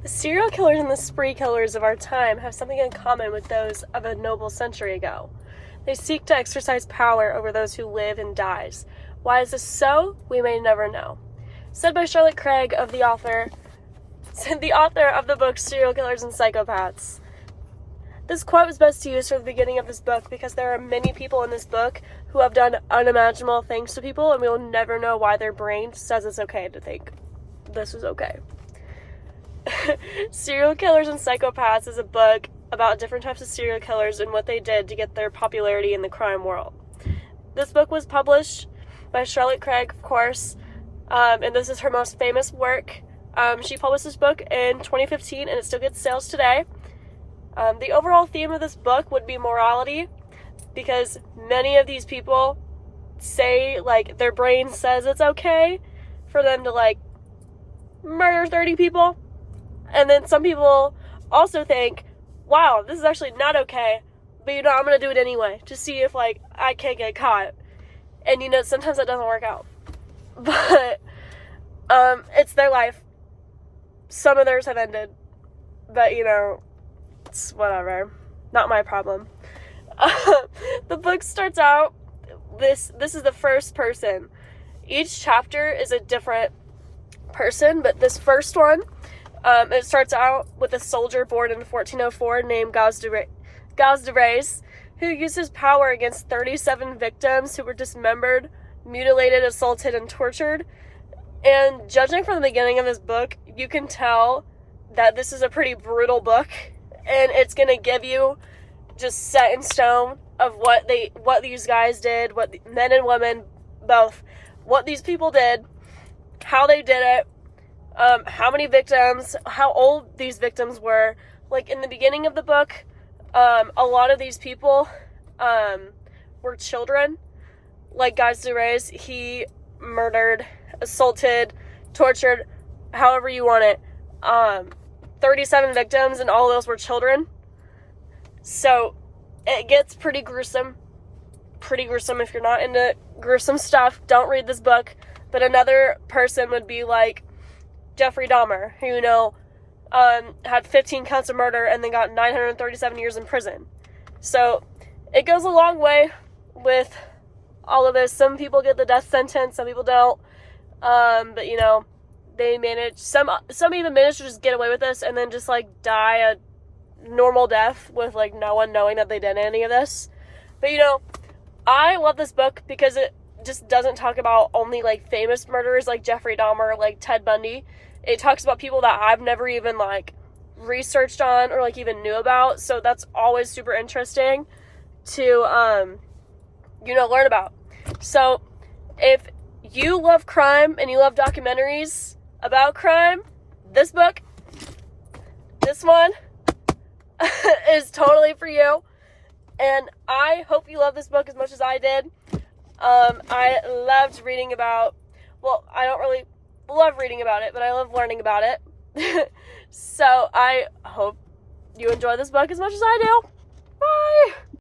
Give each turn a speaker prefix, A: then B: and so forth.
A: The serial killers and the spree killers of our time have something in common with those of a noble century ago. They seek to exercise power over those who live and dies. Why is this so? We may never know. Said by Charlotte Craig, the author of the book Serial Killers and Psychopaths. This quote is best to use for the beginning of this book because there are many people in this book who have done unimaginable things to people, and we will never know why their brain says it's okay to think this is okay. Serial Killers and Psychopaths is a book about different types of serial killers and what they did to get their popularity in the crime world. This book was published by Charlotte Craig, of course, and this is her most famous work. She published this book in 2015, and it still gets sales today. The overall theme of this book would be morality, because many of these people say, their brain says it's okay for them to, murder 30 people. And then some people also think, wow, this is actually not okay, but, I'm going to do it anyway to see if, I can't get caught. And, sometimes that doesn't work out. But, it's their life. Some of theirs have ended. But, it's whatever. Not my problem. The book starts out, this is the first person. Each chapter is a different person, but this first one, it starts out with a soldier born in 1404 named Gaz de Reyes, who used his power against 37 victims who were dismembered, mutilated, assaulted, and tortured. And judging from the beginning of this book, you can tell that this is a pretty brutal book, and it's going to give you just set in stone of what these guys did, what men and women both, what these people did, how they did it, how many victims, how old these victims were. In the beginning of the book, a lot of these people were children. Gaz de Reyes, he murdered, assaulted, tortured, however you want it, 37 victims, and all of those were children. So it gets pretty gruesome. If you're not into gruesome stuff, don't read this book. But another person would be Jeffrey Dahmer, who, had 15 counts of murder and then got 937 years in prison. So it goes a long way with all of this. Some people get the death sentence, some people don't. But, they manage, some even manage to just get away with this and then just, die a normal death with, no one knowing that they did any of this. But, I love this book because it just doesn't talk about only, famous murderers like Jeffrey Dahmer, Ted Bundy. It talks about people that I've never even, researched on or, even knew about. So that's always super interesting to, learn about. So if you love crime and you love documentaries about crime, this one is totally for you. And I hope you love this book as much as I did. I loved reading about, I don't really love reading about it, but I love learning about it. So I hope you enjoy this book as much as I do. Bye!